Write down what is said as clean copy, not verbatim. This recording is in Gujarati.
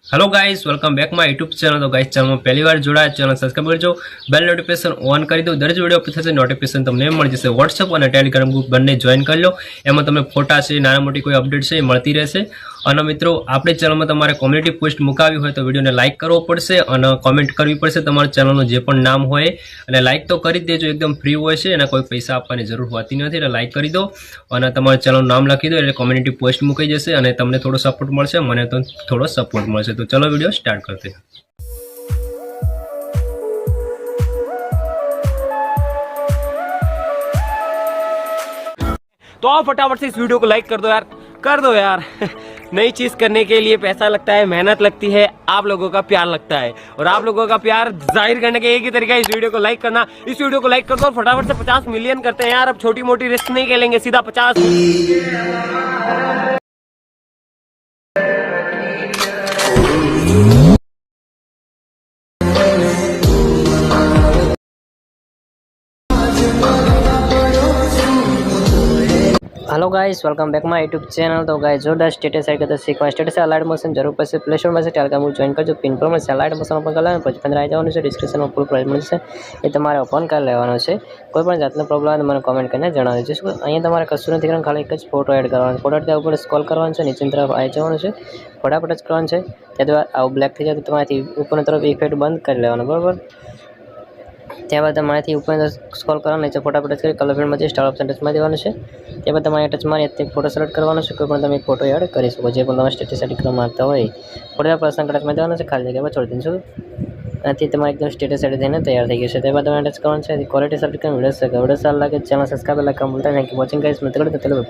Hello guys, welcome back my YouTube channel. तो गाइस चैनल में पहली बार जोड़ा चैनल सब्सक्राइब करजो, बेल नोटिफिकेशन ऑन कर दो। दरेक वीडियो अपलोड थशे नोटिफिकेशन तमने मळी जशे। व्हाट्सएप और टेलिग्राम ग्रुप बने जॉइन कर लो, एमां तमने फोटा छे, नाना मोटी कोई अपडेट छे मळती रहेशे। અને મિત્રો આપણે ચેનલમાં તમારે કોમ્યુનિટી પોસ્ટ મુકાવી હોય તો વિડીયોને લાઇક કરવો પડશે અને કોમેન્ટ કરવી પડશે તમારા ચેનલનું જે પણ નામ હોય, અને લાઇક તો કરી જ દેજો, એકદમ ફ્રી હોય છે અને કોઈ પૈસા આપવાની જરૂર હોતી નથી, એટલે લાઇક કરી દો અને તમારા ચેનલનું નામ લખી દો એટલે કોમ્યુનિટી પોસ્ટ મુકાઈ જશે અને તમને થોડો સપોર્ટ મળશે, મને તો થોડો સપોર્ટ મળશે। તો ચલો વિડીયો સ્ટાર્ટ કરते हैं। तो आप फटाफट से इस वीडियो को लाइक कर दो यार नई चीज करने के लिए पैसा लगता है, मेहनत लगती है, आप लोगों का प्यार लगता है, और आप लोगों का प्यार जाहिर करने का एक ही तरीका है इस वीडियो को लाइक करना। इस वीडियो को लाइक कर दो और फटाफट से 50 मिलियन करते हैं यार। अब छोटी मोटी रिस्क नहीं खेलेंगे, सीधा 50। Hello guys, welcome back my YouTube channel. तो गाइस जोरदार स्टेटस ऐड करते सीखवा स्टेटस अलाइड मोशन जरूर पड़े प्ले स्टोर में से टेलिग्राम ग्रुप ज्वाइन करजो। पिन पर में अलाइड मोशन ओपन कर लेવાનું, પછી 15 આવી જવાનું છે। ડિસ્ક્રિપ્શનમાં ફૂલ પ્રાઇસ મળશે, એ તમારે ઓપન કરી લેવાનો છે। કોઈ પણ જાતનો પ્રોબ્લેમ હોય તો મને કોમેન્ટ કરીને જણાવજો। અહીંયા તમારે કશું નથી કરવાનું, ખાલી એક જ ફોટો એડ કરવાનો છે। ફોટો એડ કરવા ઉપર સ્ક્રોલ કરવાનું છે, નીચેની તરફ આવી જવાનું છે, ફટાફટ જ કરવાનું છે। ત્યારબાદ આવું બ્લેક થઈ જાય તો તમારાથી ઉપરની તરફ ઇફેક્ટ બંધ કરી લેવાનો, બરાબર। ત્યારબાદ તમારાથી ઉપર સ્ક્રોલ કરવાનું, નીચે ફટાફટ કરી કલર ફિલ્ડમાં જે સ્ટાર ઓપ્શન ટચમાં દેવાનું છે। ત્યારબાદ તમારે ટચ મારી એક ફોટો સિલેક્ટ કરવાનો છે, કોઈ પણ તમે ફોટો એડ કરી શકો, જે પણ તમે સ્ટેટસ એડ કરવા માંગતા હોય। ફોટો પર્સન ટચમાં દેવાનો છે, ખાલી જગ્યામાં છોડી દઈશું। આથી તમારે એકદમ સ્ટેટસ એડ થઈને તૈયાર થઈ ગયું છે। ત્યારબાદ તમારે ટચ કરવાનું છે, ક્વોલિટી સિલેક્ટ કરીને વિડીયો સારા લાગે ચેનલ સબસ્ક્રાઇબ લાઈક કરવાનું ભૂલતા નહીં। થેન્ક યુ વોચિંગ ગાઈસ, મિત્રો તો ચલો બાય।